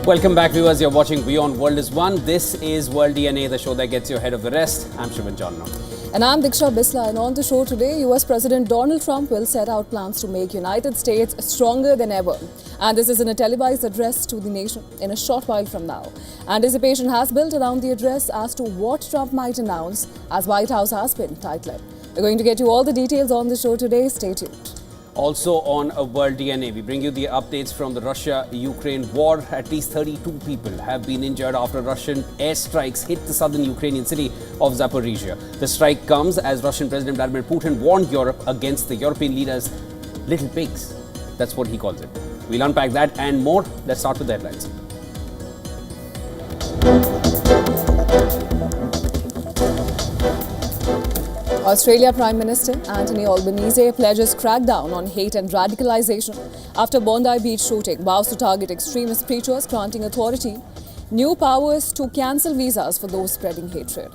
Welcome back, viewers. You're watching WION World is One. This is World DNA, the show that gets you ahead of the rest. I'm Shivan Chandna. And I'm Diksha Bisla. And on the show today, US President Donald Trump will set out plans to make United States stronger than ever. And this is in a televised address to the nation in a short while from now. Anticipation has built around the address as to what Trump might announce, as White House has been tight-lipped. We're going to get you all the details on the show today. Stay tuned. Also on a World DNA, we bring you the updates from the Russia-Ukraine war. At least 32 people have been injured after Russian airstrikes hit the southern Ukrainian city of Zaporizhia. The strike comes as Russian President Vladimir Putin warned Europe against the European leaders' little pigs. That's what he calls it. We'll unpack that and more. Let's start with the headlines. Australia Prime Minister Anthony Albanese pledges crackdown on hate and radicalization after Bondi Beach shooting, vows to target extremist preachers, granting authority new powers to cancel visas for those spreading hatred.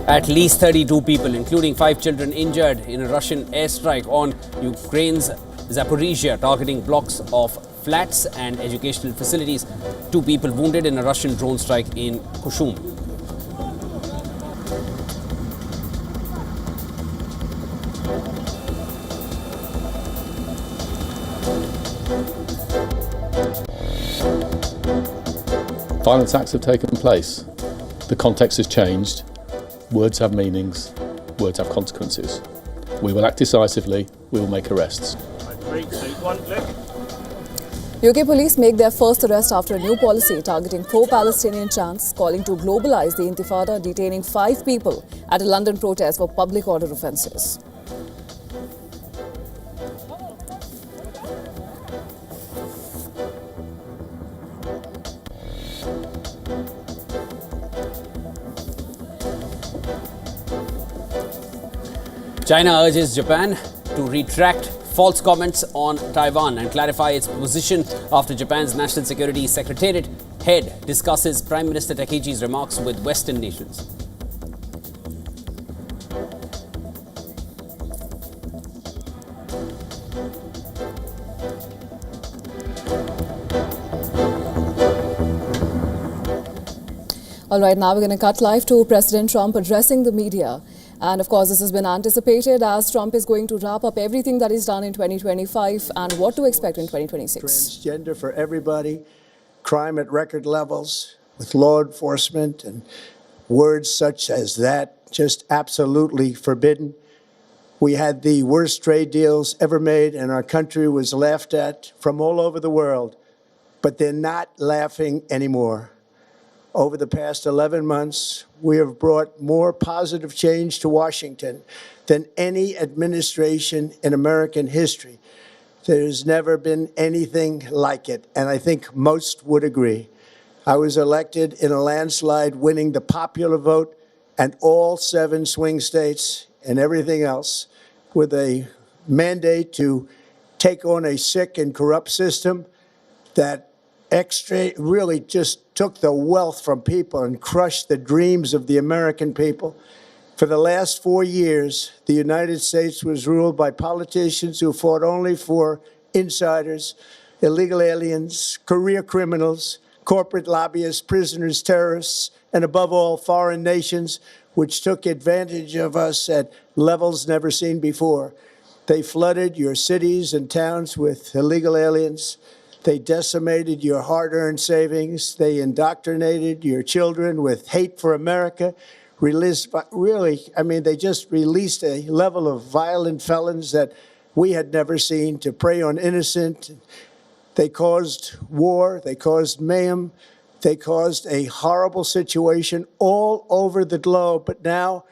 At least 32 people, including 5 children, injured in a Russian airstrike on Ukraine's Zaporizhia, targeting blocks of flats and educational facilities. 2 people wounded in a Russian drone strike in Kushum. Violent acts have taken place. The context has changed. Words have meanings, words have consequences. We will act decisively, we will make arrests. UK police make their first arrest after a new policy targeting pro-Palestinian chants, calling to globalize the Intifada, detaining 5 people at a London protest for public order offences. China urges Japan to retract false comments on Taiwan and clarify its position after Japan's National Security Secretariat head discusses Prime Minister Takechi's remarks with Western nations. All right, now we're going to cut live to President Trump addressing the media. And of course, this has been anticipated as Trump is going to wrap up everything that he's done in 2025 and what to expect in 2026. Transgender for everybody, crime at record levels with law enforcement, and words such as that just absolutely forbidden. We had the worst trade deals ever made, and our country was laughed at from all over the world. But they're not laughing anymore. Over the past 11 months, we have brought more positive change to Washington than any administration in American history. There's never been anything like it, and I think most would agree. I was elected in a landslide, winning the popular vote and all 7 swing states and everything else, with a mandate to take on a sick and corrupt system that really just took the wealth from people and crushed the dreams of the American people. For the last 4 years, the United States was ruled by politicians who fought only for insiders, illegal aliens, career criminals, corporate lobbyists, prisoners, terrorists, and above all, foreign nations, which took advantage of us at levels never seen before. They flooded your cities and towns with illegal aliens. They decimated your hard-earned savings. They indoctrinated your children with hate for America. They just released a level of violent felons that we had never seen to prey on innocent. They caused war. They caused mayhem. They caused a horrible situation all over the globe. But now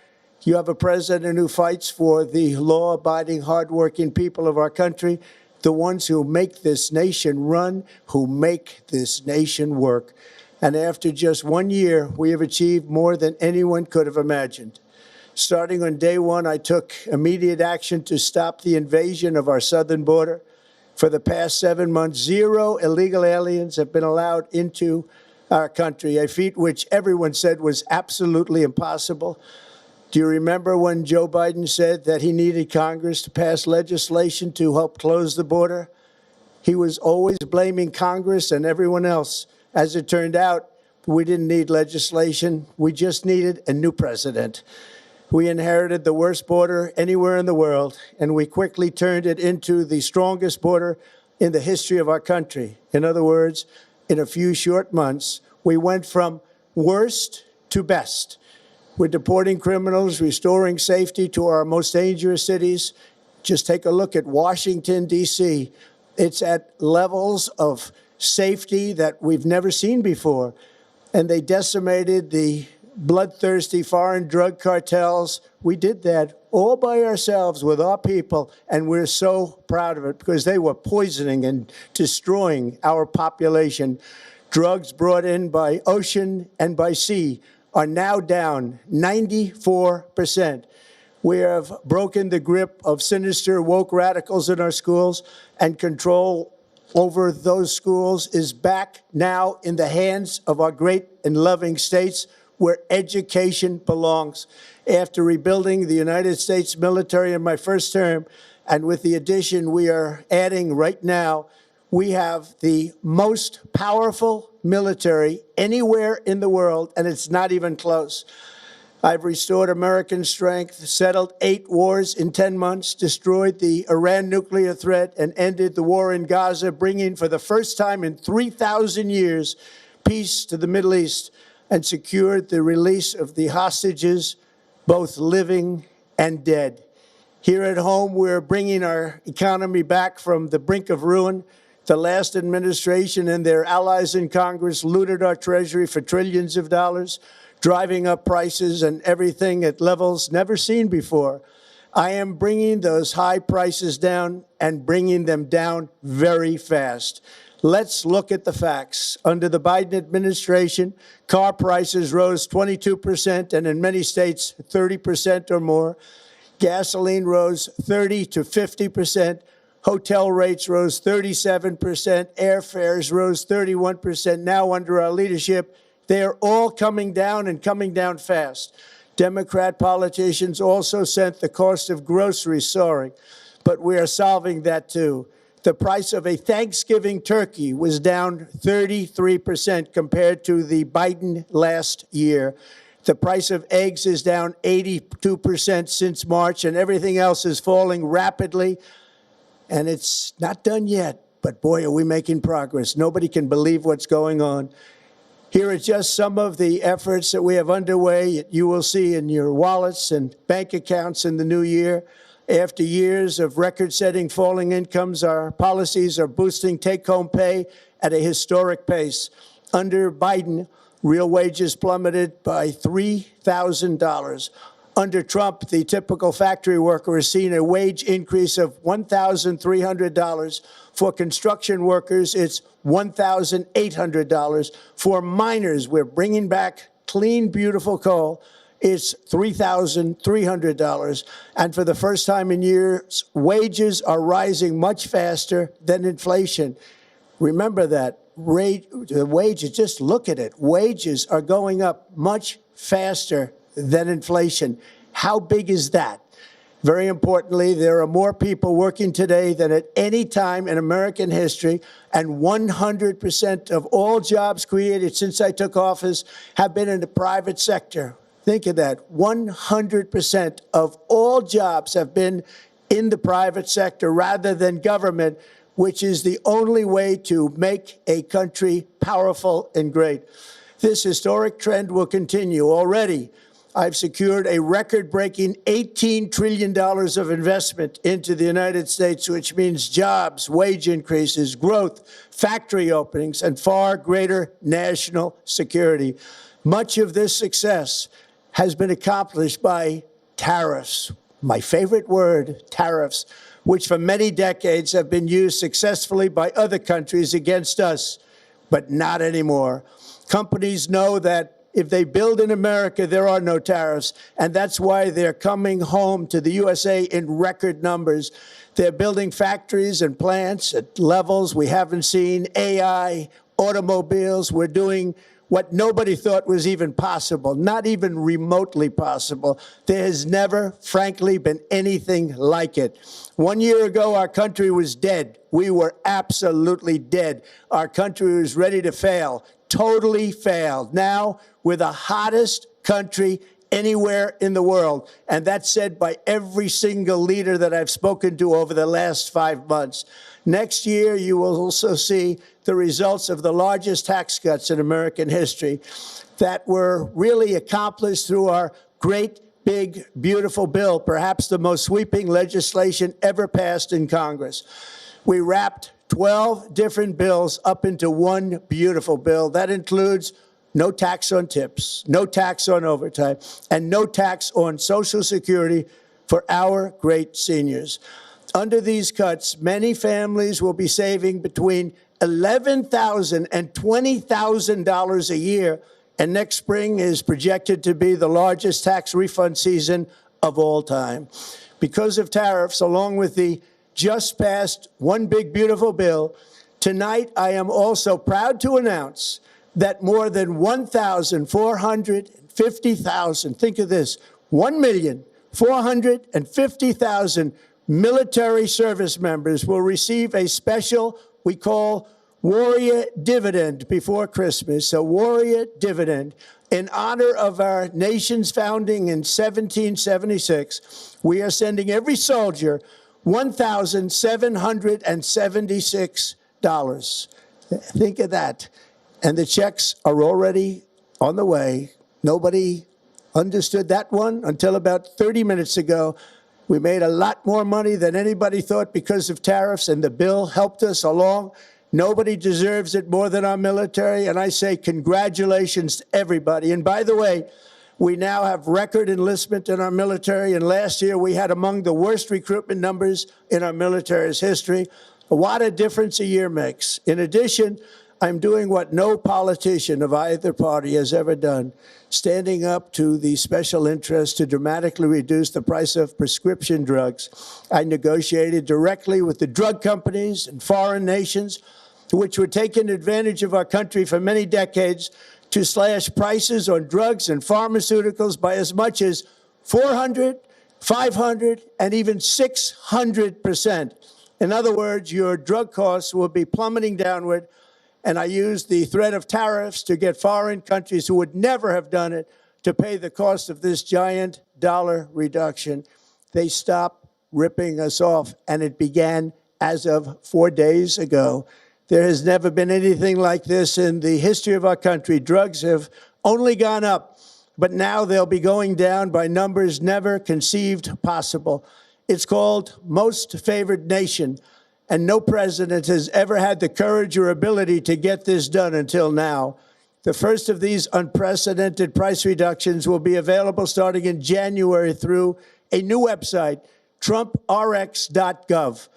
you have a president who fights for the law-abiding, hardworking people of our country, the ones who make this nation run, who make this nation work. And after just 1 year, we have achieved more than anyone could have imagined. Starting on day one, I took immediate action to stop the invasion of our southern border. For the past 7 months, 0 illegal aliens have been allowed into our country, a feat which everyone said was absolutely impossible. Do you remember when Joe Biden said that he needed Congress to pass legislation to help close the border? He was always blaming Congress and everyone else. As it turned out, we didn't need legislation. We just needed a new president. We inherited the worst border anywhere in the world, and we quickly turned it into the strongest border in the history of our country. In other words, in a few short months, we went from worst to best. We're deporting criminals, restoring safety to our most dangerous cities. Just take a look at Washington, D.C. It's at levels of safety that we've never seen before. And they decimated the bloodthirsty foreign drug cartels. We did that all by ourselves with our people, and we're so proud of it because they were poisoning and destroying our population. Drugs brought in by ocean and by sea are now down 94%. We have broken the grip of sinister woke radicals in our schools, and control over those schools is back now in the hands of our great and loving states where education belongs. After rebuilding the United States military in my first term, and with the addition we are adding right now, we have the most powerful military anywhere in the world, and it's not even close. I've restored American strength, settled 8 wars in 10 months, destroyed the Iran nuclear threat, and ended the war in Gaza, bringing for the first time in 3,000 years peace to the Middle East, and secured the release of the hostages, both living and dead. Here at home, we're bringing our economy back from the brink of ruin. The last administration and their allies in Congress looted our treasury for trillions of dollars, driving up prices and everything at levels never seen before. I am bringing those high prices down and bringing them down very fast. Let's look at the facts. Under the Biden administration, car prices rose 22% and in many states 30% or more. Gasoline rose 30 to 50%. Hotel rates rose 37%. Airfares rose 31%. Now, under our leadership, they are all coming down and coming down fast. Democrat politicians also sent the cost of groceries soaring, but we are solving that too. The price of a Thanksgiving turkey was down 33% compared to the Biden last year. The price of eggs is down 82% since March, and everything else is falling rapidly. And it's not done yet, but boy, are we making progress. Nobody can believe what's going on. Here are just some of the efforts that we have underway. You will see in your wallets and bank accounts in the new year. After years of record-setting falling incomes, our policies are boosting take-home pay at a historic pace. Under Biden, real wages plummeted by $3,000. Under Trump, the typical factory worker has seen a wage increase of $1,300. For construction workers, it's $1,800. For miners, we're bringing back clean, beautiful coal. It's $3,300. And for the first time in years, wages are rising much faster than inflation. Remember that. The wages, just look at it. Wages are going up much faster than inflation. How big is that? Very importantly, there are more people working today than at any time in American history, and 100% of all jobs created since I took office have been in the private sector. Think of that. 100% of all jobs have been in the private sector rather than government, which is the only way to make a country powerful and great. This historic trend will continue. Already, I've secured a record-breaking $18 trillion of investment into the United States, which means jobs, wage increases, growth, factory openings, and far greater national security. Much of this success has been accomplished by tariffs. My favorite word, tariffs, which for many decades have been used successfully by other countries against us, but not anymore. Companies know that If they build in America, there are no tariffs. And that's why they're coming home to the USA in record numbers. They're building factories and plants at levels we haven't seen, AI, automobiles. We're doing what nobody thought was even possible, not even remotely possible. There has never, frankly, been anything like it. 1 year ago, our country was dead. We were absolutely dead. Our country was ready to fail, totally failed. Now, we're the hottest country anywhere in the world. And that's said by every single leader that I've spoken to over the last 5 months. Next year, you will also see the results of the largest tax cuts in American history that were really accomplished through our great, big, beautiful bill, perhaps the most sweeping legislation ever passed in Congress. We wrapped 12 different bills up into one beautiful bill. That includes no tax on tips, no tax on overtime, and no tax on Social Security for our great seniors. Under these cuts, many families will be saving between $11,000 and $20,000 a year, and next spring is projected to be the largest tax refund season of all time. Because of tariffs, along with the just passed One Big Beautiful Bill, tonight I am also proud to announce that more than 1,450,000, think of this, 1,450,000 military service members will receive a special, we call Warrior Dividend before Christmas, a Warrior Dividend. In honor of our nation's founding in 1776, we are sending every soldier $1,776. Think of that. And the checks are already on the way. Nobody understood that one until about 30 minutes ago. We made a lot more money than anybody thought because of tariffs, and the bill helped us along. Nobody deserves it more than our military, and I say congratulations to everybody. And by the way, we now have record enlistment in our military, and last year we had among the worst recruitment numbers in our military's history. What a difference a year makes. In addition, I'm doing what no politician of either party has ever done, standing up to the special interests to dramatically reduce the price of prescription drugs. I negotiated directly with the drug companies and foreign nations, which were taking advantage of our country for many decades, to slash prices on drugs and pharmaceuticals by as much as 400, 500, and even 600%. In other words, your drug costs will be plummeting downward. And I used the threat of tariffs to get foreign countries who would never have done it to pay the cost of this giant dollar reduction. They stopped ripping us off, and it began as of 4 days ago. There has never been anything like this in the history of our country. Drugs have only gone up, but now they'll be going down by numbers never conceived possible. It's called Most Favored Nation. And no president has ever had the courage or ability to get this done until now. The first of these unprecedented price reductions will be available starting in January through a new website, TrumpRx.gov.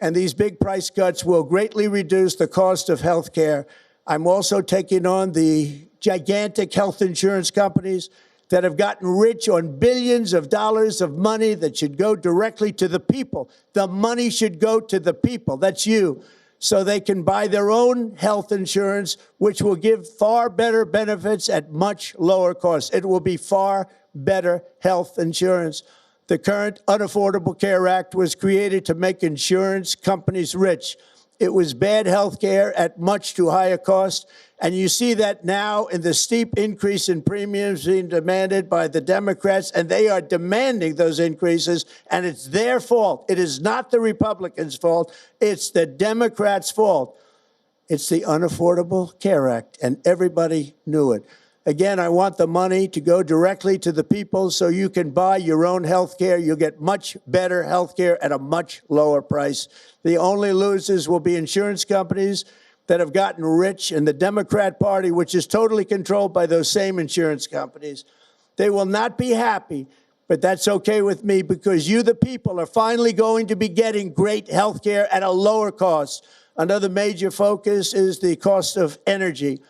And these big price cuts will greatly reduce the cost of health care. I'm also taking on the gigantic health insurance companies that have gotten rich on billions of dollars of money that should go directly to the people. The money should go to the people, that's you, so they can buy their own health insurance, which will give far better benefits at much lower costs. It will be far better health insurance. The current Unaffordable Care Act was created to make insurance companies rich. It was bad health care at much too high a cost. And you see that now in the steep increase in premiums being demanded by the Democrats, and they are demanding those increases, and it's their fault. It is not the Republicans' fault. It's the Democrats' fault. It's the Unaffordable Care Act, and everybody knew it. Again, I want the money to go directly to the people so you can buy your own health care. You'll get much better health care at a much lower price. The only losers will be insurance companies that have gotten rich, and the Democrat Party, which is totally controlled by those same insurance companies. They will not be happy, but that's okay with me, because you, the people, are finally going to be getting great health care at a lower cost. Another major focus is the cost of energy.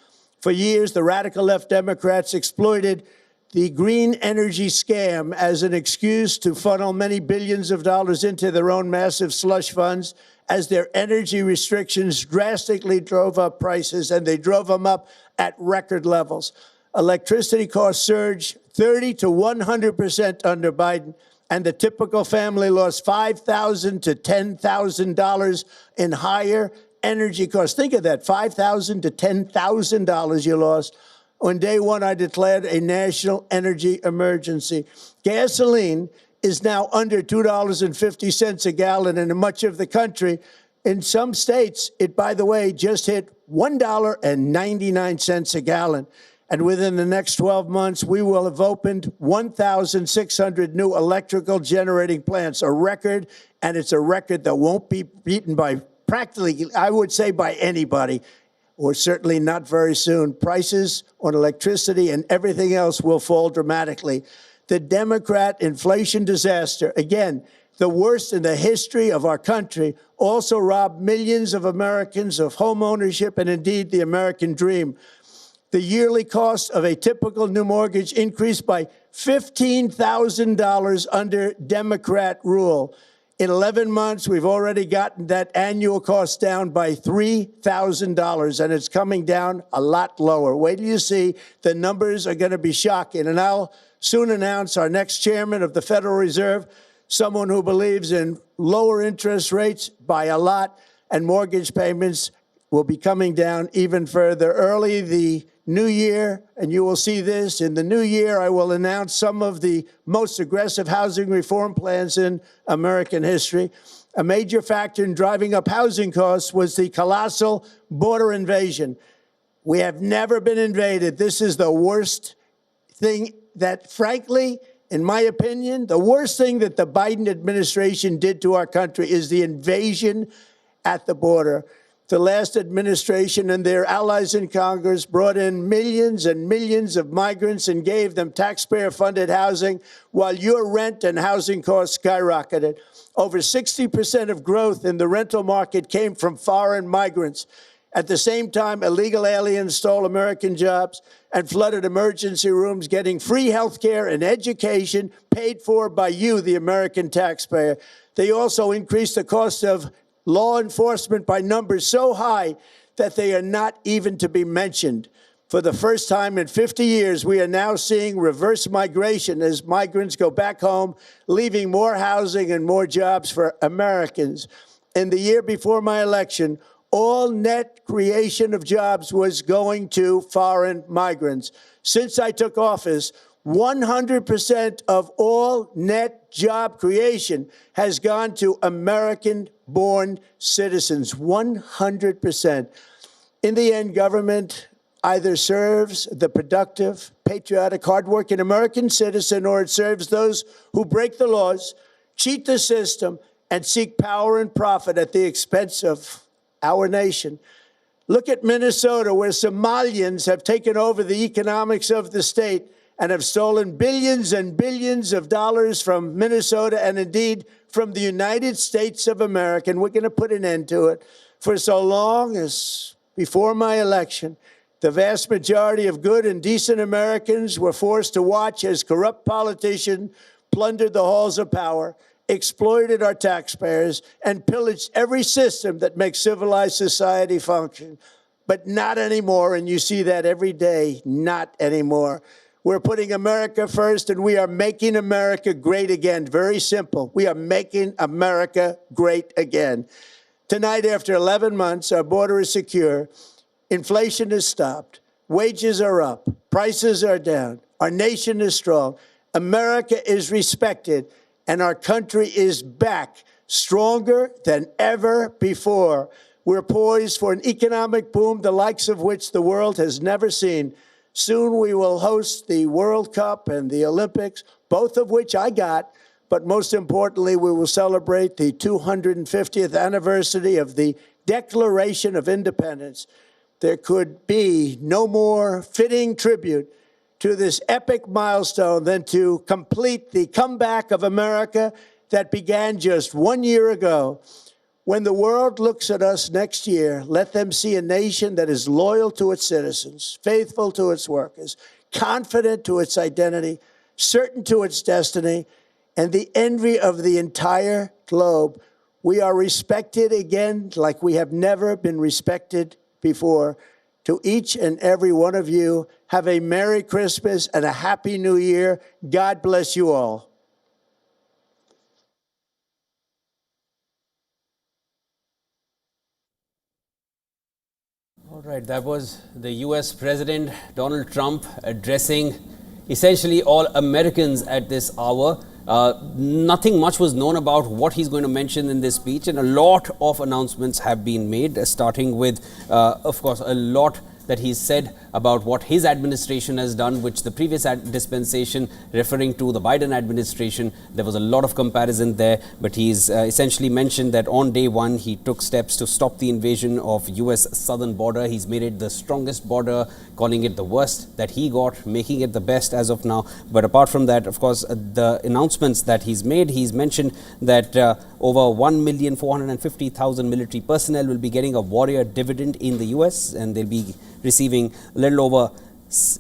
For years, the radical left Democrats exploited the green energy scam as an excuse to funnel many billions of dollars into their own massive slush funds as their energy restrictions drastically drove up prices, and they drove them up at record levels. Electricity costs surged 30 to 100% under Biden, and the typical family lost $5,000 to $10,000 in higher energy costs. Think of that, $5,000 to $10,000 you lost. On day one, I declared a national energy emergency. Gasoline is now under $2.50 a gallon in much of the country. In some states, it, by the way, just hit $1.99 a gallon. And within the next 12 months, we will have opened 1,600 new electrical generating plants, a record, and it's a record that won't be beaten by practically, I would say, by anybody, or certainly not very soon. Prices on electricity and everything else will fall dramatically. The Democrat inflation disaster, again, the worst in the history of our country, also robbed millions of Americans of home ownership and indeed the American dream. The yearly cost of a typical new mortgage increased by $15,000 under Democrat rule. In 11 months, we've already gotten that annual cost down by $3,000, and it's coming down a lot lower. Wait till you see. The numbers are going to be shocking. And I'll soon announce our next chairman of the Federal Reserve, someone who believes in lower interest rates by a lot, and mortgage payments will be coming down even further. Early the new year, and you will see this, in the new year, I will announce some of the most aggressive housing reform plans in American history. A major factor in driving up housing costs was the colossal border invasion. We have never been invaded. This is the worst thing that, frankly, in my opinion, the worst thing that the Biden administration did to our country is the invasion at the border. The last administration and their allies in Congress brought in millions and millions of migrants and gave them taxpayer-funded housing while your rent and housing costs skyrocketed. Over 60% of growth in the rental market came from foreign migrants. At the same time, illegal aliens stole American jobs and flooded emergency rooms, getting free health care and education paid for by you, the American taxpayer. They also increased the cost of law enforcement by numbers so high that they are not even to be mentioned. For the first time in 50 years, we are now seeing reverse migration as migrants go back home, leaving more housing and more jobs for Americans. In the year before my election, all net creation of jobs was going to foreign migrants. Since I took office, 100% of all net job creation has gone to American-born citizens, 100%. In the end, government either serves the productive, patriotic, hardworking American citizen, or it serves those who break the laws, cheat the system, and seek power and profit at the expense of our nation. Look at Minnesota, where Somalians have taken over the economics of the state and have stolen billions and billions of dollars from Minnesota and indeed from the United States of America. And we're going to put an end to it. For so long as before my election, the vast majority of good and decent Americans were forced to watch as corrupt politicians plundered the halls of power, exploited our taxpayers, and pillaged every system that makes civilized society function. But not anymore, and you see that every day, not anymore. We're putting America first, and we are making America great again. Very simple. We are making America great again. Tonight, after 11 months, our border is secure. Inflation has stopped. Wages are up. Prices are down. Our nation is strong. America is respected, and our country is back, stronger than ever before. We're poised for an economic boom, the likes of which the world has never seen. Soon we will host the World Cup and the Olympics, both of which I got. But most importantly, we will celebrate the 250th anniversary of the Declaration of Independence. There could be no more fitting tribute to this epic milestone than to complete the comeback of America that began just 1 year ago. When the world looks at us next year, let them see a nation that is loyal to its citizens, faithful to its workers, confident to its identity, certain to its destiny, and the envy of the entire globe. We are respected again like we have never been respected before. To each and every one of you, have a Merry Christmas and a Happy New Year. God bless you all. All right, that was the US President Donald Trump addressing essentially all Americans at this hour. Nothing much was known about what he's going to mention in this speech, and a lot of announcements have been made, starting with, of course, a lot that he said about what his administration has done, which the previous dispensation, referring to the Biden administration, there was a lot of comparison there. But he's essentially mentioned that on day one, he took steps to stop the invasion of US southern border. He's made it the strongest border, calling it the worst that he got, making it the best as of now. But apart from that, of course, the announcements that he's made, he's mentioned that over 1,450,000 military personnel will be getting a warrior dividend in the US, and they'll be receiving a little over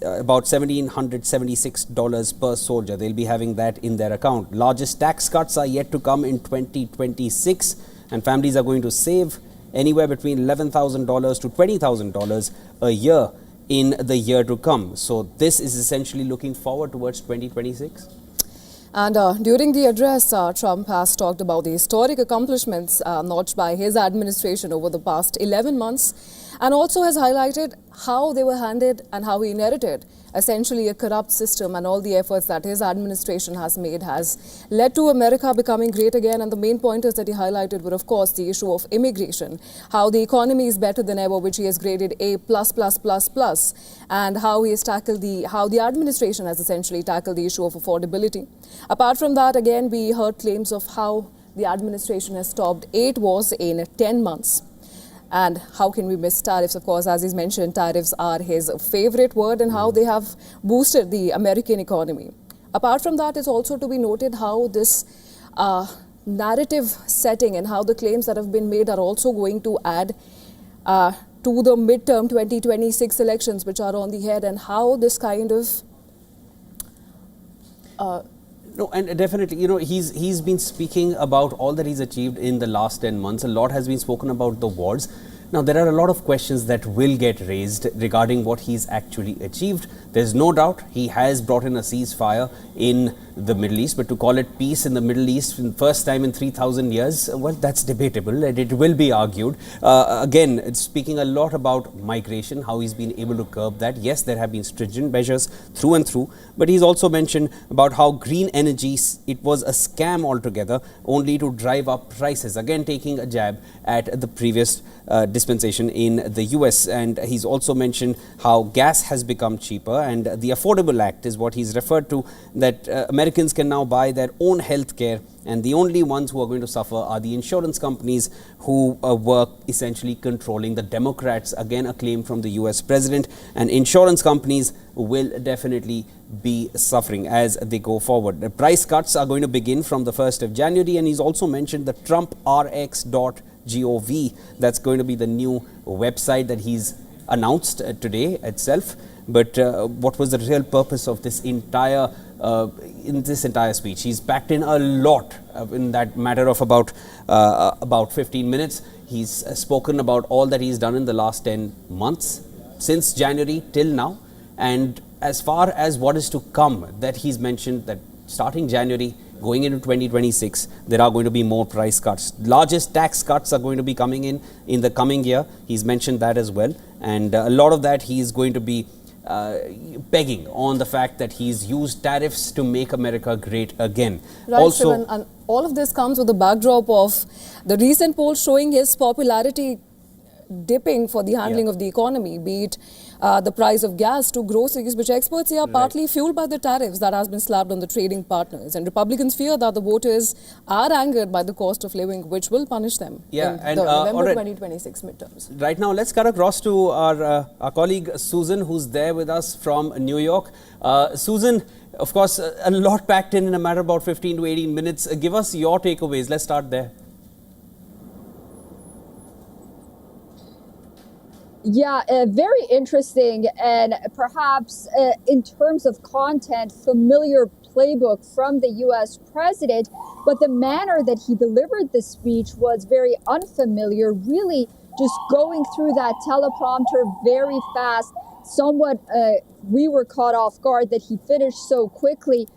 about $1,776 per soldier. They'll be having that in their account. Largest tax cuts are yet to come in 2026, and families are going to save anywhere between $11,000 to $20,000 a year in the year to come. So this is essentially looking forward towards 2026. And during the address, Trump has talked about the historic accomplishments notched by his administration over the past 11 months, and also has highlighted how they were handed and how he inherited essentially a corrupt system, and all the efforts that his administration has made has led to America becoming great again. And the main pointers that he highlighted were, of course, the issue of immigration, how the economy is better than ever, which he has graded A++++, and how he has tackled how the administration has essentially tackled the issue of affordability. Apart from that, again, we heard claims of how the administration has stopped 8 wars in 10 months. And how can we miss tariffs? Of course, as he's mentioned, tariffs are his favorite word, and how they have boosted the American economy. Apart from that, it's also to be noted how this narrative setting and how the claims that have been made are also going to add to the midterm 2026 elections, which are on the head, and how this kind of No, and definitely, he's been speaking about all that he's achieved in the last 10 months. A lot has been spoken about the wars. Now, there are a lot of questions that will get raised regarding what he's actually achieved. There's no doubt he has brought in a ceasefire in the Middle East, but to call it peace in the Middle East for the first time in 3,000 years, well, that's debatable, and it will be argued. Again, it's speaking a lot about migration, how he's been able to curb that. Yes, there have been stringent measures through and through, but he's also mentioned about how green energy, it was a scam altogether, only to drive up prices. Again, taking a jab at the previous dispensation in the US. And he's also mentioned how gas has become cheaper, and the Affordable Act is what he's referred to, that Americans can now buy their own health care, and the only ones who are going to suffer are the insurance companies who were essentially controlling the Democrats. Again, a claim from the US president, and insurance companies will definitely be suffering as they go forward. The price cuts are going to begin from the 1st of January, and he's also mentioned the TrumpRx.gov. That's going to be the new website that he's announced today itself. But what was the real purpose of this entire speech? He's packed in a lot in that matter of about 15 minutes. He's spoken about all that he's done in the last 10 months, since January till now. And as far as what is to come, that he's mentioned that starting January, going into 2026, there are going to be more price cuts. Largest tax cuts are going to be coming in the coming year. He's mentioned that as well. And a lot of that he is going to be pegging on the fact that he's used tariffs to make America great again. Right, also, Shivan, and all of this comes with the backdrop of the recent polls showing his popularity dipping for the handling of the economy, be it the price of gas to groceries, which experts say are partly fueled by the tariffs that has been slapped on the trading partners. And Republicans fear that the voters are angered by the cost of living, which will punish them in the November 2026 midterms. Right now, let's cut across to our colleague Susan, who's there with us from New York. Susan, of course, a lot packed in a matter of about 15 to 18 minutes. Give us your takeaways. Let's start there. Yeah, very interesting, and perhaps in terms of content, familiar playbook from the US president, but the manner that he delivered the speech was very unfamiliar, really just going through that teleprompter very fast. Somewhat, we were caught off guard that he finished so quickly.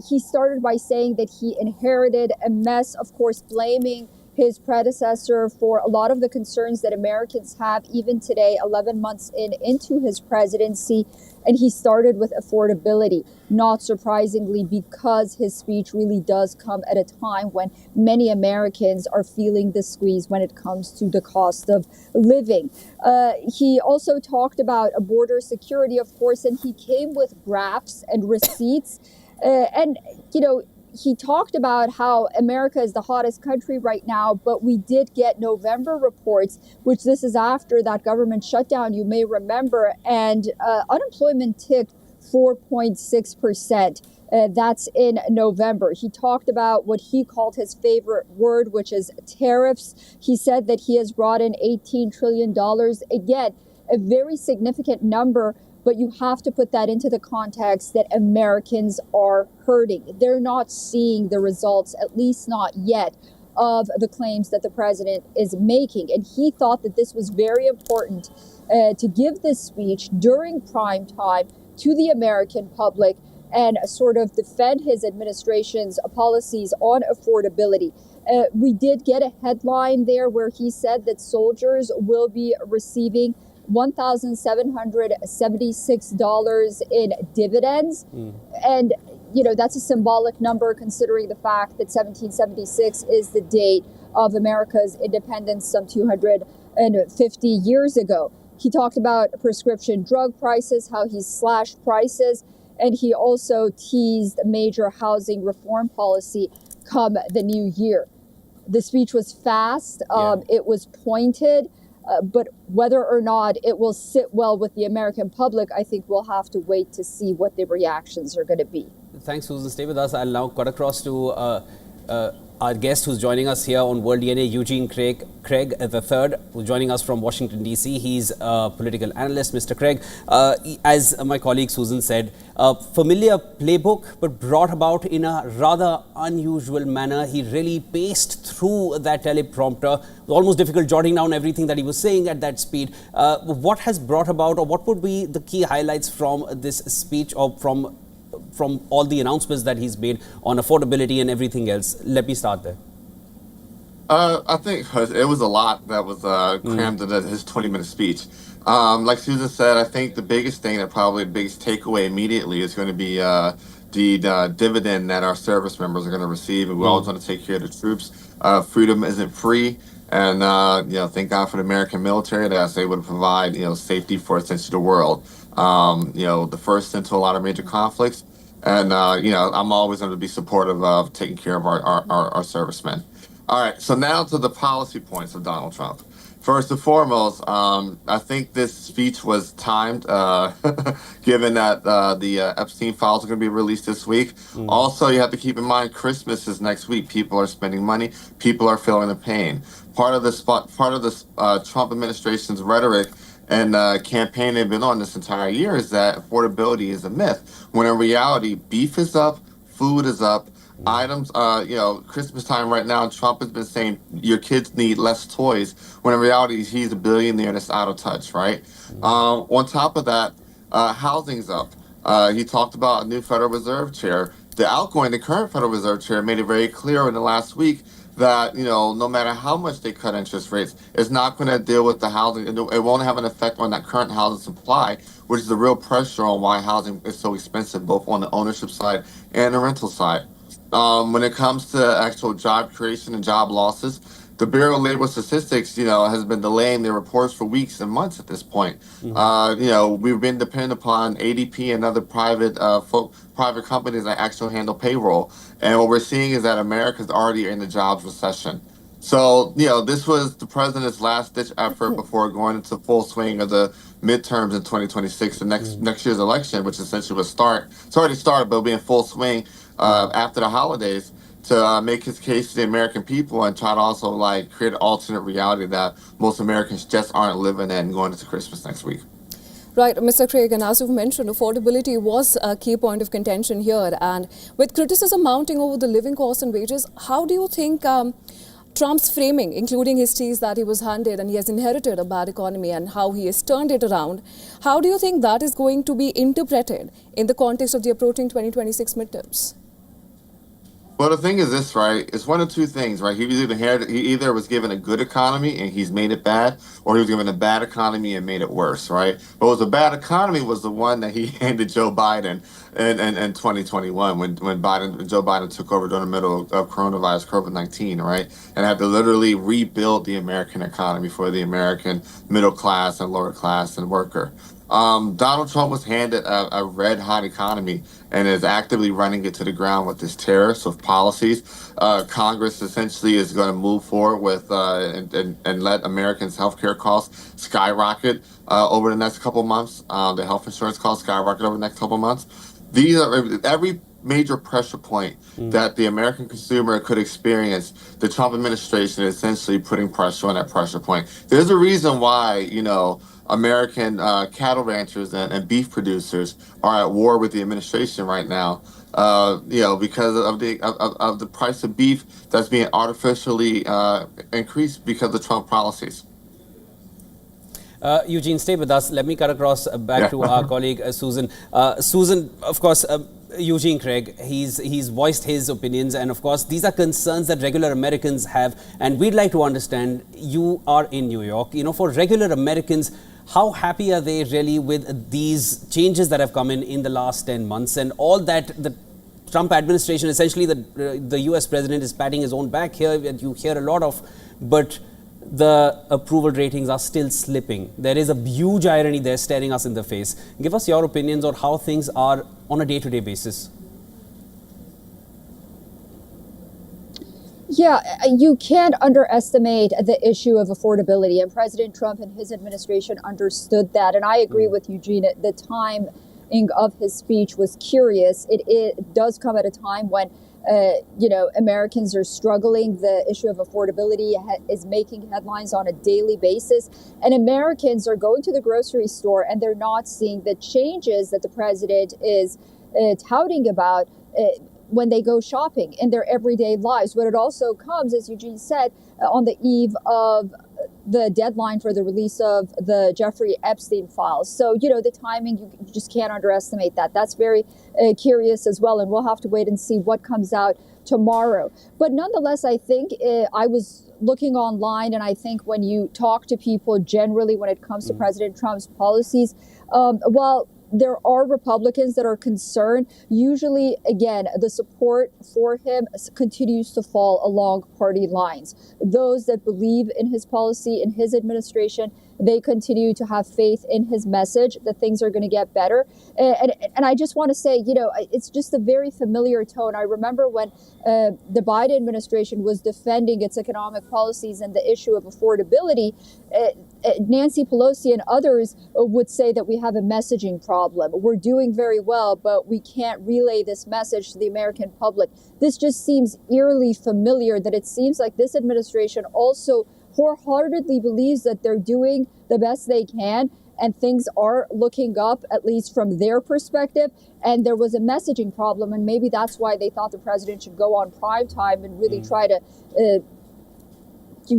He started by saying that he inherited a mess, of course, blaming his predecessor for a lot of the concerns that Americans have even today, 11 months into his presidency. And he started with affordability, not surprisingly, because his speech really does come at a time when many Americans are feeling the squeeze when it comes to the cost of living. He also talked about border security, of course, and he came with graphs and receipts. And, you know, he talked about how America is the hottest country right now, but we did get November reports, which this is after that government shutdown, you may remember, and unemployment ticked 4.6%. That's in November. He talked about what he called his favorite word, which is tariffs. He said that he has brought in $18 trillion. Again, a very significant number, but you have to put that into the context that Americans are hurting. They're not seeing the results, at least not yet, of the claims that the president is making. And he thought that this was very important to give this speech during prime time to the American public and sort of defend his administration's policies on affordability. We did get a headline there where he said that soldiers will be receiving $1,776 in dividends. And, you know, that's a symbolic number considering the fact that 1776 is the date of America's independence some 250 years ago. He talked about prescription drug prices, how he's slashed prices, and he also teased a major housing reform policy come the new year. The speech was fast, it was pointed, but whether or not it will sit well with the American public, I think we'll have to wait to see what the reactions are going to be. Thanks, Susan. Stay with us. I'll now cut across to our guest who's joining us here on World DNA, Eugene Craig III, who's joining us from Washington, D.C. He's a political analyst. Mr. Craig, as my colleague Susan said, a familiar playbook, but brought about in a rather unusual manner. He really paced through that teleprompter. It was almost difficult jotting down everything that he was saying at that speed. What has brought about, or what would be the key highlights from this speech, or from all the announcements that he's made on affordability and everything else? Let me start there. I think it was a lot that was crammed into his 20-minute speech. Like Susan said, I think the biggest thing, that probably the biggest takeaway immediately, is going to be the dividend that our service members are going to receive, and we always want to take care of the troops. Freedom isn't free, and you know, thank God for the American military that's able to provide, you know, safety for essentially the world. You know, the first into a lot of major conflicts, and you know, I'm always going to be supportive of taking care of our servicemen. All right, so now to the policy points of Donald Trump. First and foremost, I think this speech was timed, given that the Epstein files are going to be released this week. Also, you have to keep in mind Christmas is next week. People are spending money. People are feeling the pain. Part of the Trump administration's rhetoric and campaign they've been on this entire year is that affordability is a myth, when in reality, beef is up, food is up. Items, you know, Christmas time right now, Trump has been saying your kids need less toys, when in reality, he's a billionaire that's out of touch, right? On top of that, housing's up. He talked about a new Federal Reserve chair. The current Federal Reserve chair made it very clear in the last week that, you know, no matter how much they cut interest rates, it's not going to deal with the housing. It won't have an effect on that current housing supply, which is the real pressure on why housing is so expensive, both on the ownership side and the rental side. When it comes to actual job creation and job losses, the Bureau of Labor Statistics, you know, has been delaying their reports for weeks and months at this point. You know, we've been dependent upon ADP and other private companies that actually handle payroll. And what we're seeing is that America's already in the jobs recession. So, you know, this was the president's last-ditch effort before going into full swing of the midterms in 2026, the next year's election, which essentially will start. It's already started, but it'll be in full swing after the holidays. to make his case to the American people and try to also like create an alternate reality that most Americans just aren't living in going into Christmas next week. Right, Mr. Craig, and as you've mentioned, affordability was a key point of contention here. And with criticism mounting over the living costs and wages, how do you think Trump's framing, including his tease that he was handed and he has inherited a bad economy and how he has turned it around, how do you think that is going to be interpreted in the context of the approaching 2026 midterms? Well, the thing is this, right? It's one of two things, right? He either was given a good economy and he's made it bad, or he was given a bad economy and made it worse, right? But was a bad economy was the one that he handed Joe Biden in 2021 when Joe Biden took over during the middle of coronavirus, COVID-19, right? And had to literally rebuild the American economy for the American middle class and lower class and worker. Donald Trump was handed a red-hot economy and is actively running it to the ground with his tariffs, with policies. Congress essentially is going to move forward with and let Americans' healthcare costs skyrocket over the next couple months. The health insurance costs skyrocket over the next couple months. These are every major pressure point that the American consumer could experience. The Trump administration is essentially putting pressure on that pressure point. There's a reason why, American cattle ranchers and beef producers are at war with the administration right now. Because of the price of beef that's being artificially increased because of Trump policies. Eugene, stay with us. Let me cut across back to our colleague Susan. Susan, of course, Eugene Craig, he's voiced his opinions, and of course these are concerns that regular Americans have, and we'd like to understand, you are in New York, for regular Americans, how happy are they really with these changes that have come in the last 10 months and all that the Trump administration, essentially the US president is patting his own back here, and you hear a lot of, but the approval ratings are still slipping. There is a huge irony there staring us in the face. Give us your opinions on how things are on a day-to-day basis. Yeah, you can't underestimate the issue of affordability, and President Trump and his administration understood that. And I agree with Eugene, the timing of his speech was curious. It does come at a time when Americans are struggling. The issue of affordability is making headlines on a daily basis. And Americans are going to the grocery store and they're not seeing the changes that the president is touting about when they go shopping in their everyday lives. But it also comes, as Eugene said, on the eve of the deadline for the release of the Jeffrey Epstein files. So, the timing, you just can't underestimate that. That's very curious as well. And we'll have to wait and see what comes out tomorrow. But nonetheless, I think I was looking online, and I think when you talk to people generally when it comes to President Trump's policies, while there are Republicans that are concerned, usually, again, the support for him continues to fall along party lines. Those that believe in his policy, in his administration, they continue to have faith in his message that things are going to get better. And I just want to say, it's just a very familiar tone. I remember when the Biden administration was defending its economic policies and the issue of affordability, Nancy Pelosi and others would say that we have a messaging problem. We're doing very well, but we can't relay this message to the American public. This just seems eerily familiar, that it seems like this administration also wholeheartedly believes that they're doing the best they can and things are looking up, at least from their perspective. And there was a messaging problem, and maybe that's why they thought the president should go on prime time and really try to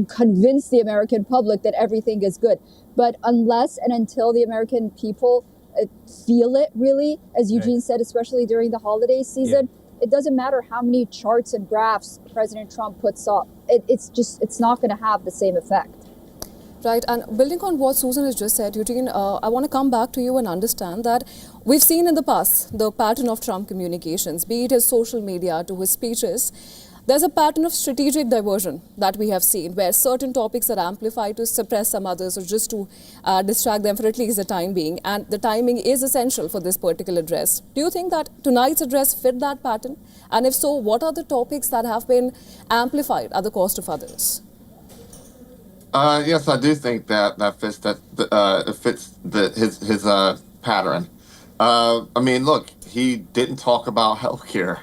convince the American public that everything is good. But unless and until the American people feel it, really, as Eugene said, especially during the holiday season, it doesn't matter how many charts and graphs President Trump puts up. It's not going to have the same effect. Right, and building on what Susan has just said, Eugene, I want to come back to you and understand that we've seen in the past the pattern of Trump communications, be it his social media to his speeches. There's a pattern of strategic diversion that we have seen, where certain topics are amplified to suppress some others or just to distract them for at least the time being. And the timing is essential for this particular address. Do you think that tonight's address fit that pattern? And if so, what are the topics that have been amplified at the cost of others? Yes, I do think that fits his pattern. Look, he didn't talk about healthcare.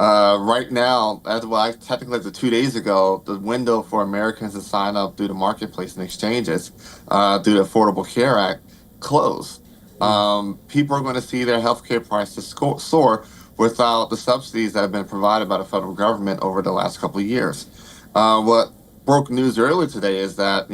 Right now, technically as of 2 days ago, the window for Americans to sign up through the marketplace and exchanges through the Affordable Care Act closed. People are going to see their healthcare prices soar without the subsidies that have been provided by the federal government over the last couple of years. What broke news earlier today is that,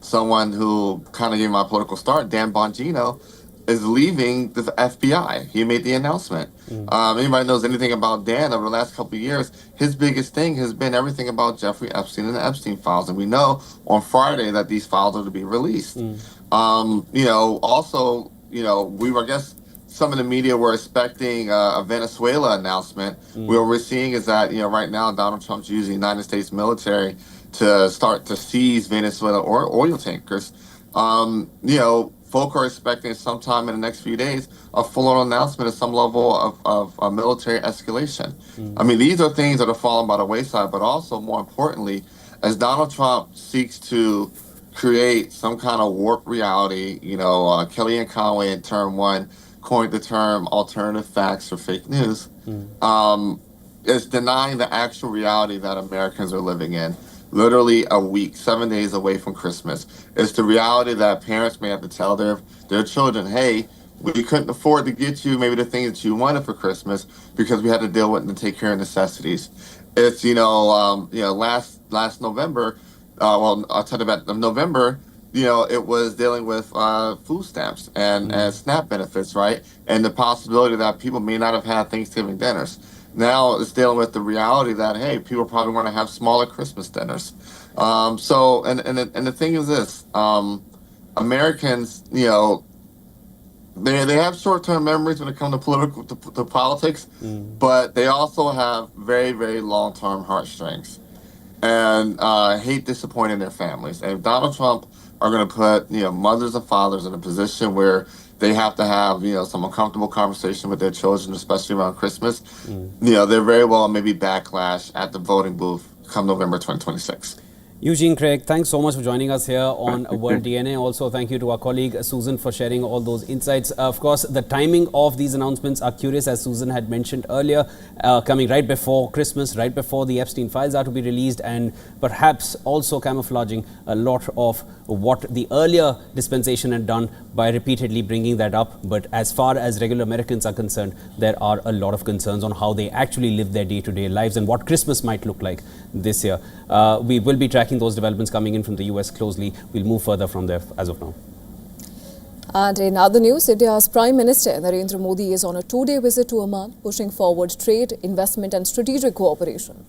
someone who kind of gave my political start, Dan Bongino, is leaving the FBI. He made the announcement. Anybody knows anything about Dan over the last couple of years, his biggest thing has been everything about Jeffrey Epstein and the Epstein files. And we know on Friday that these files are to be released. Also, I guess some of the media were expecting a Venezuela announcement. What we're seeing is that, right now Donald Trump's using the United States military to start to seize Venezuela oil tankers. Folk are expecting sometime in the next few days a full-on announcement of some level of military escalation. I mean, these are things that are falling by the wayside, but also more importantly, as Donald Trump seeks to create some kind of warped reality, Kellyanne Conway in term one coined the term alternative facts or fake news, is denying the actual reality that Americans are living in. Literally a week, 7 days away from Christmas. It's the reality that parents may have to tell their children, hey, we couldn't afford to get you maybe the things that you wanted for Christmas because we had to deal with and take care of necessities. It's, last November, I'll tell you about November, it was dealing with food stamps and SNAP benefits, right? And the possibility that people may not have had Thanksgiving dinners. Now it's dealing with the reality that, hey, people probably want to have smaller Christmas dinners. And the thing is this, Americans, they have short-term memories when it comes to politics, but they also have very, very long-term heartstrings and hate disappointing their families. And if Donald Trump are going to put, mothers and fathers in a position where they have to have, some uncomfortable conversation with their children, especially around Christmas, there very well may be backlash at the voting booth come November 2026. Eugene, Craig, thanks so much for joining us here on World DNA. Also, thank you to our colleague Susan for sharing all those insights. Of course, the timing of these announcements are curious, as Susan had mentioned earlier, coming right before Christmas, right before the Epstein files are to be released, and perhaps also camouflaging a lot of what the earlier dispensation had done by repeatedly bringing that up. But as far as regular Americans are concerned, there are a lot of concerns on how they actually live their day-to-day lives and what Christmas might look like this year. We will be tracking those developments coming in from the US closely. We'll move further from there as of now. And in other news, India's Prime Minister Narendra Modi is on a 2-day visit to Oman, pushing forward trade, investment and strategic cooperation.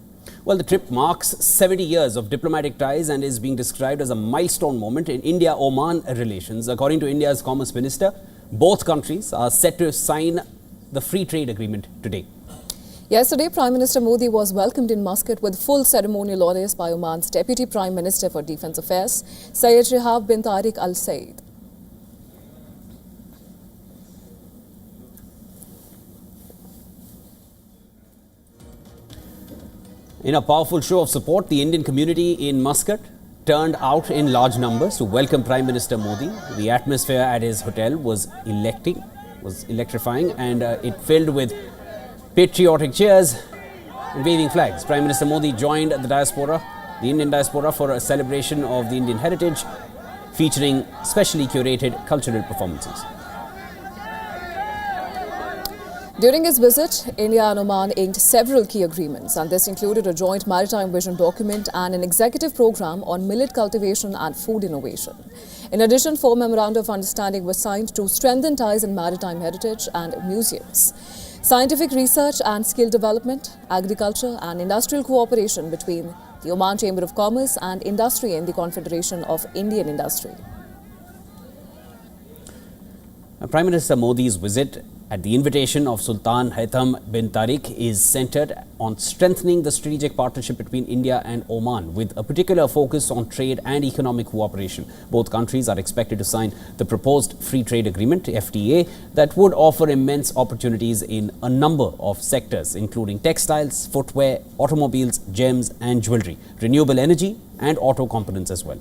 Well, the trip marks 70 years of diplomatic ties and is being described as a milestone moment in India-Oman relations. According to India's Commerce Minister, both countries are set to sign the free trade agreement today. Yesterday, Prime Minister Modi was welcomed in Muscat with full ceremonial orders by Oman's Deputy Prime Minister for Defence Affairs, Syed Shihab bin Tariq Al Said. In a powerful show of support, the Indian community in Muscat turned out in large numbers to welcome Prime Minister Modi. The atmosphere at his hotel was electrifying, and it filled with patriotic cheers and waving flags. Prime Minister Modi joined the Indian diaspora, for a celebration of the Indian heritage, featuring specially curated cultural performances. During his visit, India and Oman inked several key agreements, and this included a joint maritime vision document and an executive program on millet cultivation and food innovation. In addition, 4 memoranda of understanding were signed to strengthen ties in maritime heritage and museums, scientific research and skill development, agriculture and industrial cooperation between the Oman Chamber of Commerce and Industry and the Confederation of Indian Industry. Prime Minister Modi's visit at the invitation of Sultan Haitham bin Tariq is centered on strengthening the strategic partnership between India and Oman, with a particular focus on trade and economic cooperation. Both countries are expected to sign the proposed free trade agreement, FTA, that would offer immense opportunities in a number of sectors, including textiles, footwear, automobiles, gems and jewelry, renewable energy and auto components as well.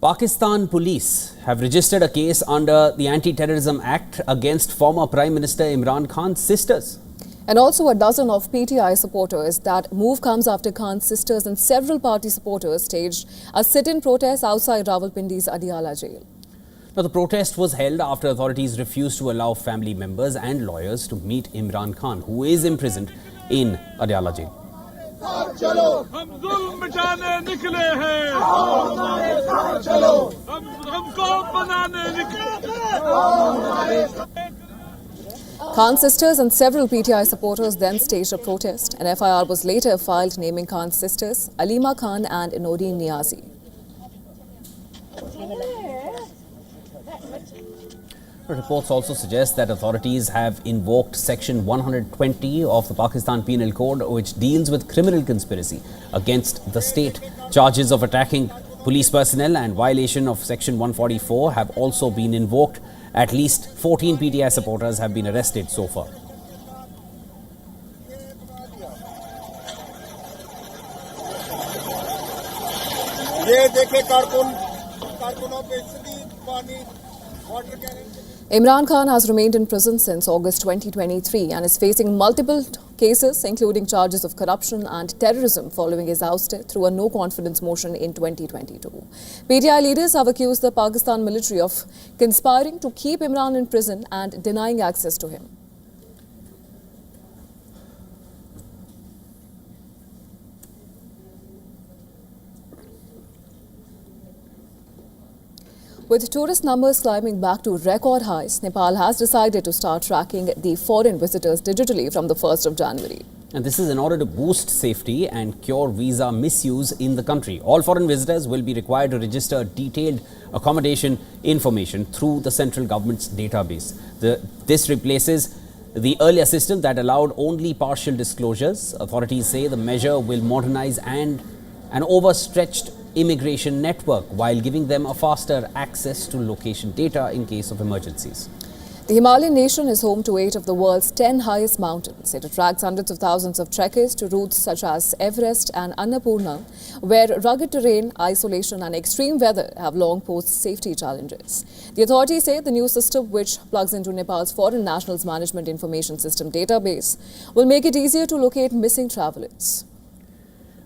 Pakistan police have registered a case under the Anti-Terrorism Act against former Prime Minister Imran Khan's sisters. And also a dozen of PTI supporters. That move comes after Khan's sisters and several party supporters staged a sit-in protest outside Rawalpindi's Adiala jail. Now, the protest was held after authorities refused to allow family members and lawyers to meet Imran Khan, who is imprisoned in Adiala jail. हम जुल्म मिटाने निकले हैं हमको बनाने निकले Khan's sisters and several PTI supporters then staged a protest. An FIR was later filed naming Khan's sisters, Alima Khan and Noreen Niazi. Reports also suggest that authorities have invoked Section 120 of the Pakistan Penal Code, which deals with criminal conspiracy against the state. Charges of attacking police personnel and violation of Section 144 have also been invoked. At least 14 PTI supporters have been arrested so far. Imran Khan has remained in prison since August 2023 and is facing multiple cases, including charges of corruption and terrorism following his ouster through a no-confidence motion in 2022. PTI leaders have accused the Pakistan military of conspiring to keep Imran in prison and denying access to him. With tourist numbers climbing back to record highs, Nepal has decided to start tracking the foreign visitors digitally from the 1st of January. And this is in order to boost safety and cure visa misuse in the country. All foreign visitors will be required to register detailed accommodation information through the central government's database. This replaces the earlier system that allowed only partial disclosures. Authorities say the measure will modernize an overstretched immigration network while giving them a faster access to location data in case of emergencies. The Himalayan nation is home to 8 of the world's 10 highest mountains. It attracts hundreds of thousands of trekkers to routes such as Everest and Annapurna, where rugged terrain, isolation and extreme weather have long posed safety challenges. The authorities say the new system, which plugs into Nepal's Foreign Nationals Management Information System database, will make it easier to locate missing travelers.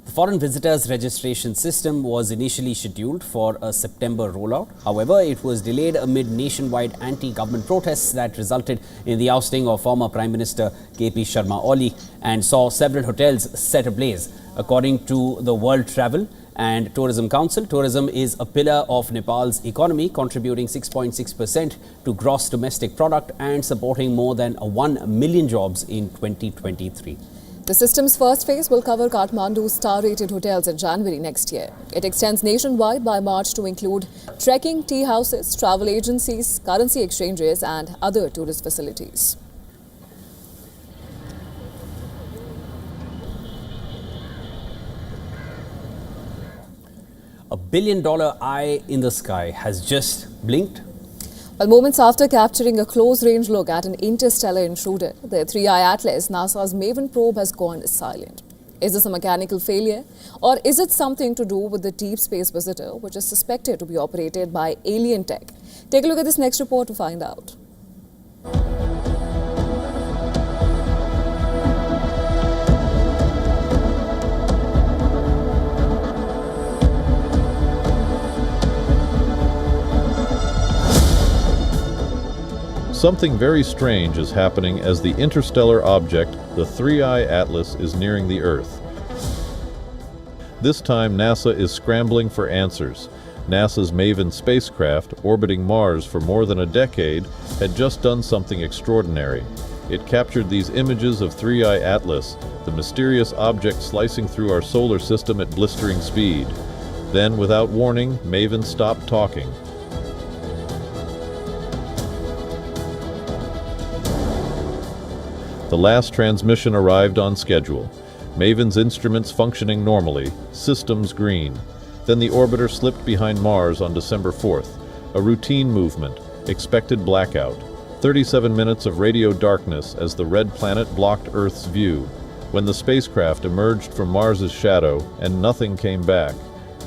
The foreign visitors registration system was initially scheduled for a September rollout. However, it was delayed amid nationwide anti-government protests that resulted in the ousting of former Prime Minister KP Sharma Oli and saw several hotels set ablaze. According to the World Travel and Tourism Council, tourism is a pillar of Nepal's economy, contributing 6.6% to gross domestic product and supporting more than 1 million jobs in 2023. The system's first phase will cover Kathmandu's star-rated hotels in January next year. It extends nationwide by March to include trekking, tea houses, travel agencies, currency exchanges and other tourist facilities. A $1 billion eye in the sky has just blinked. Well, moments after capturing a close-range look at an interstellar intruder, the 3i Atlas, NASA's MAVEN probe, has gone silent. Is this a mechanical failure, or is it something to do with the deep space visitor, which is suspected to be operated by alien tech? Take a look at this next report to find out. Something very strange is happening as the interstellar object, the 3i Atlas, is nearing the Earth. This time NASA is scrambling for answers. NASA's MAVEN spacecraft, orbiting Mars for more than a decade, had just done something extraordinary. It captured these images of 3i Atlas, the mysterious object slicing through our solar system at blistering speed. Then, without warning, MAVEN stopped talking. The last transmission arrived on schedule. MAVEN's instruments functioning normally, systems green. Then the orbiter slipped behind Mars on December 4th. A routine movement, expected blackout. 37 minutes of radio darkness as the red planet blocked Earth's view. When the spacecraft emerged from Mars's shadow and nothing came back.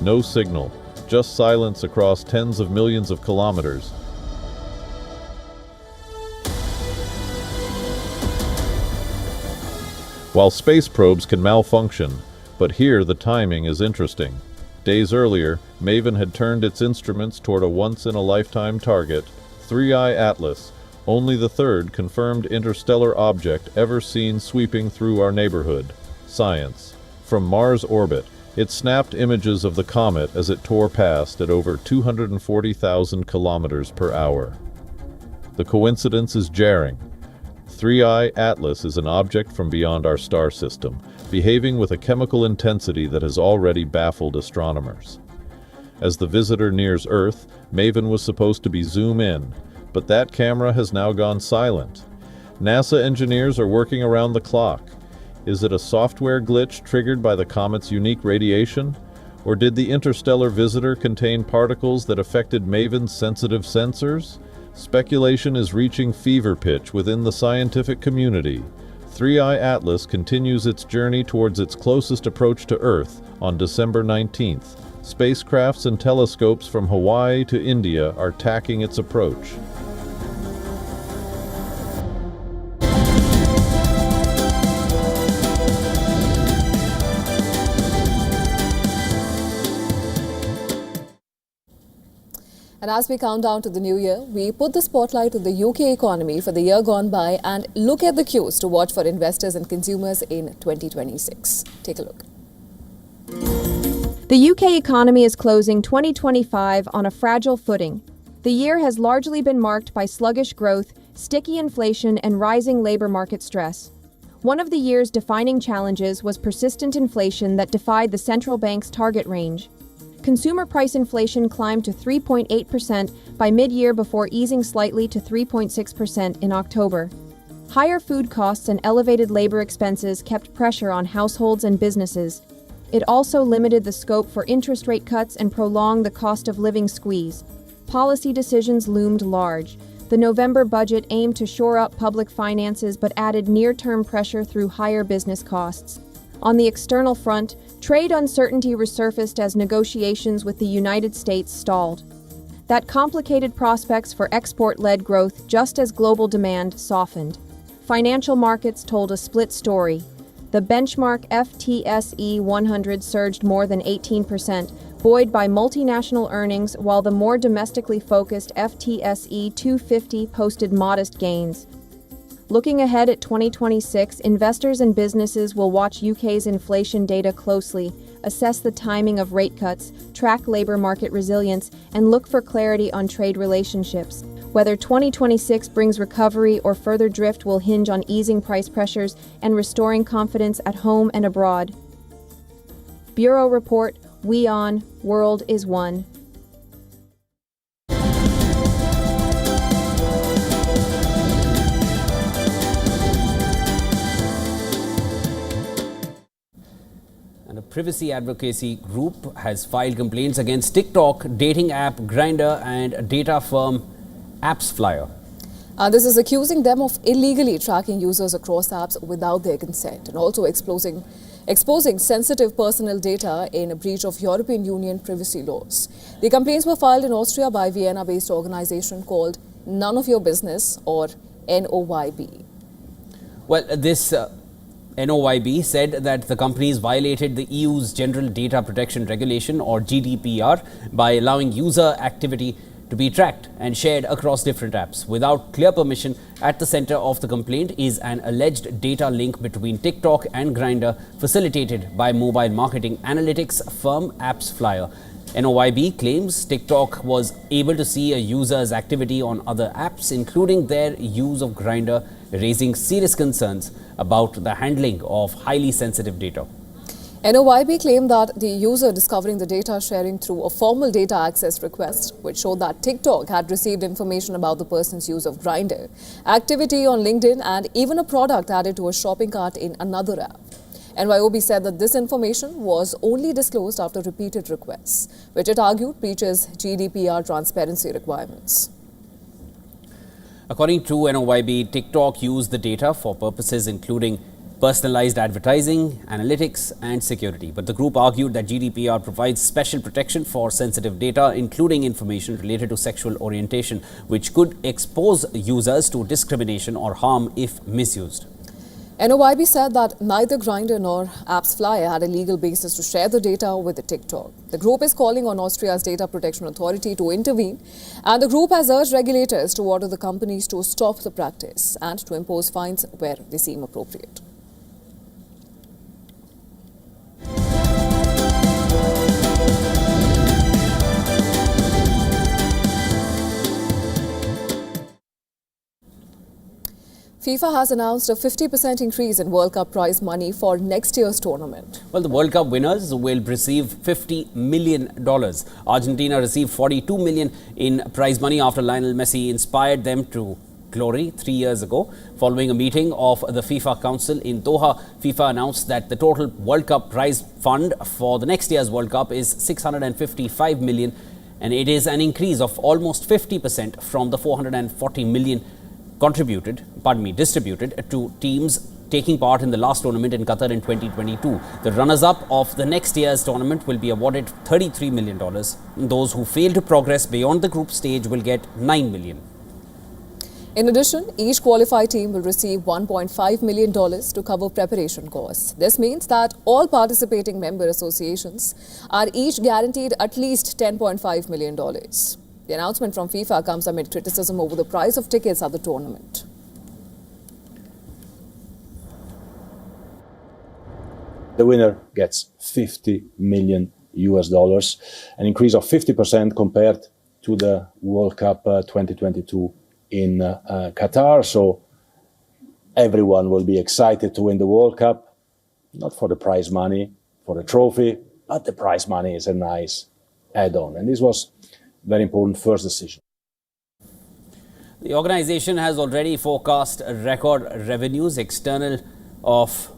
No signal. just silence across tens of millions of kilometers. While space probes can malfunction, but here the timing is interesting. Days earlier, MAVEN had turned its instruments toward a once-in-a-lifetime target, 3I Atlas, only the third confirmed interstellar object ever seen sweeping through our neighborhood. Science. From Mars orbit, it snapped images of the comet as it tore past at over 240,000 kilometers per hour. The coincidence is jarring. 3I Atlas is an object from beyond our star system, behaving with a chemical intensity that has already baffled astronomers. As the visitor nears Earth, MAVEN was supposed to be zoom in, but that camera has now gone silent. NASA engineers are working around the clock. Is it a software glitch triggered by the comet's unique radiation? Or did the interstellar visitor contain particles that affected MAVEN's sensitive sensors? Speculation is reaching fever pitch within the scientific community. 3I Atlas continues its journey towards its closest approach to Earth on December 19th. Spacecrafts and telescopes from Hawaii to India are tracking its approach. And as we count down to the new year, we put the spotlight on the UK economy for the year gone by and look at the cues to watch for investors and consumers in 2026. Take a look. The UK economy is closing 2025 on a fragile footing. The year has largely been marked by sluggish growth, sticky inflation, and rising labor market stress. One of the year's defining challenges was persistent inflation that defied the central bank's target range. Consumer price inflation climbed to 3.8% by mid-year before easing slightly to 3.6% in October. Higher food costs and elevated labor expenses kept pressure on households and businesses. It also limited the scope for interest rate cuts and prolonged the cost of living squeeze. Policy decisions loomed large. The November budget aimed to shore up public finances but added near-term pressure through higher business costs. On the external front, trade uncertainty resurfaced as negotiations with the United States stalled. That complicated prospects for export-led growth just as global demand softened. Financial markets told a split story. The benchmark FTSE 100 surged more than 18%, buoyed by multinational earnings, while the more domestically focused FTSE 250 posted modest gains. Looking ahead at 2026, investors and businesses will watch UK's inflation data closely, assess the timing of rate cuts, track labor market resilience, and look for clarity on trade relationships. Whether 2026 brings recovery or further drift will hinge on easing price pressures and restoring confidence at home and abroad. Bureau Report, WION World is One. And a privacy advocacy group has filed complaints against TikTok, dating app Grindr, and data firm AppsFlyer. This is accusing them of illegally tracking users across apps without their consent and also exposing sensitive personal data in a breach of European Union privacy laws. The complaints were filed in Austria by Vienna-based organization called None of Your Business, or NOYB. Well, this NOYB said that the companies violated the EU's General Data Protection Regulation, or GDPR, by allowing user activity to be tracked and shared across different apps without clear permission. At the center of the complaint is an alleged data link between TikTok and Grindr, facilitated by mobile marketing analytics firm AppsFlyer. NOYB claims TikTok was able to see a user's activity on other apps, including their use of Grindr, raising serious concerns about the handling of highly sensitive data. NOYB claimed that the user discovering the data sharing through a formal data access request, which showed that TikTok had received information about the person's use of Grindr, activity on LinkedIn, and even a product added to a shopping cart in another app. NYOB said that this information was only disclosed after repeated requests, which it argued breaches GDPR transparency requirements. According to NOYB, TikTok used the data for purposes including personalized advertising, analytics, and security. But the group argued that GDPR provides special protection for sensitive data, including information related to sexual orientation, which could expose users to discrimination or harm if misused. NOYB said that neither Grindr nor AppsFlyer had a legal basis to share the data with the TikTok. The group is calling on Austria's Data Protection Authority to intervene, and the group has urged regulators to order the companies to stop the practice and to impose fines where they seem appropriate. FIFA has announced a 50% increase in World Cup prize money for next year's tournament. Well, the World Cup winners will receive $50 million. Argentina received $42 million in prize money after Lionel Messi inspired them to glory 3 years ago. Following a meeting of the FIFA Council in Doha, FIFA announced that the total World Cup prize fund for the next year's World Cup is $655 million, and it is an increase of almost 50% from the $440 million distributed to teams taking part in the last tournament in Qatar in 2022. The runners-up of the next year's tournament will be awarded $33 million. Those who fail to progress beyond the group stage will get $9 million. In addition, each qualified team will receive $1.5 million to cover preparation costs. This means that all participating member associations are each guaranteed at least $10.5 million. The announcement from FIFA comes amid criticism over the price of tickets at the tournament. The winner gets $50 million, an increase of 50% compared to the World Cup 2022 in Qatar. So everyone will be excited to win the World Cup, not for the prize money, for the trophy, but the prize money is a nice add-on. And this was very important first decision. The organization has already forecast record revenues external of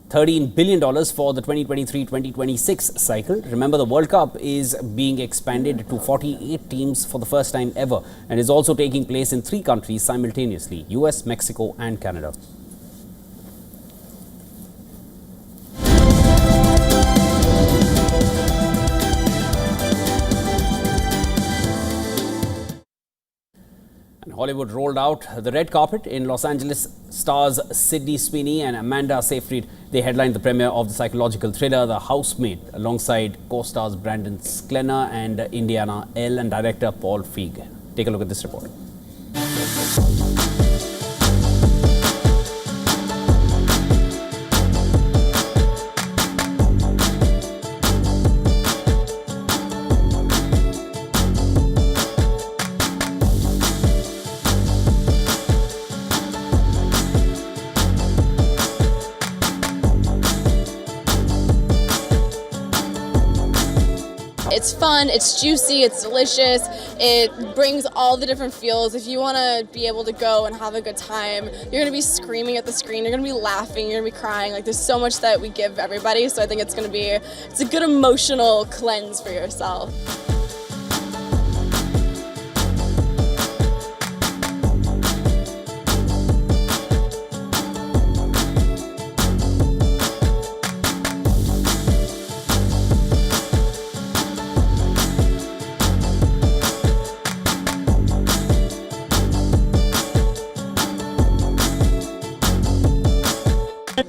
$13 billion for the 2023-2026 cycle. Remember, the World Cup is being expanded to 48 teams for the first time ever and is also taking place in 3 countries simultaneously: US, Mexico, and Canada. Hollywood rolled out the red carpet in Los Angeles. Stars Sydney Sweeney and Amanda Seyfried, they headlined the premiere of the psychological thriller The Housemaid alongside co-stars Brandon Sklenar and Indiana L and director Paul Feig. Take a look at this report. It's fun, it's juicy, it's delicious, it brings all the different feels. If you want to be able to go and have a good time, you're going to be screaming at the screen, you're going to be laughing, you're going to be crying. Like, there's so much that we give everybody, so I think it's a good emotional cleanse for yourself.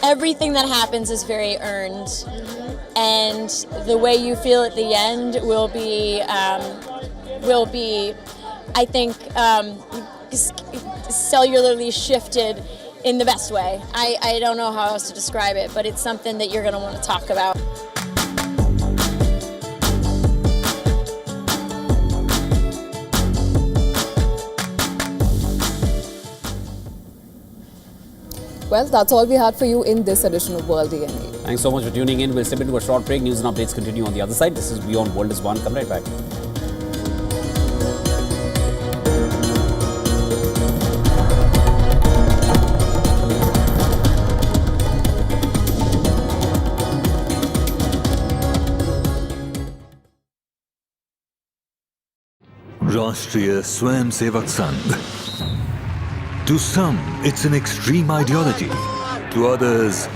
Everything that happens is very earned, and the way you feel at the end will be, I think, cellularly shifted in the best way. I don't know how else to describe it, but it's something that you're going to want to talk about. Well, that's all we had for you in this edition of World DNA. Thanks so much for tuning in. We'll step into a short break. News and updates continue on the other side. This is WION World is One. Come right back. Rashtriya Swayamsevak Sangh. To some, it's an extreme ideology. To others,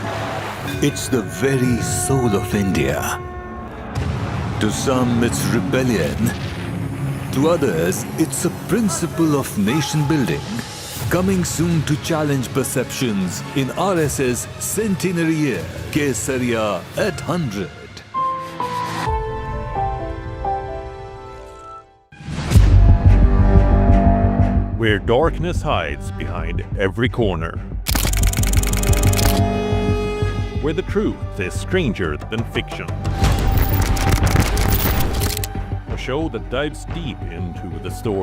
it's the very soul of India. To some, it's rebellion. To others, it's a principle of nation building. Coming soon to challenge perceptions in RSS Centenary Year, Kesariya at 100. Where darkness hides behind every corner. Where the truth is stranger than fiction. A show that dives deep into the story.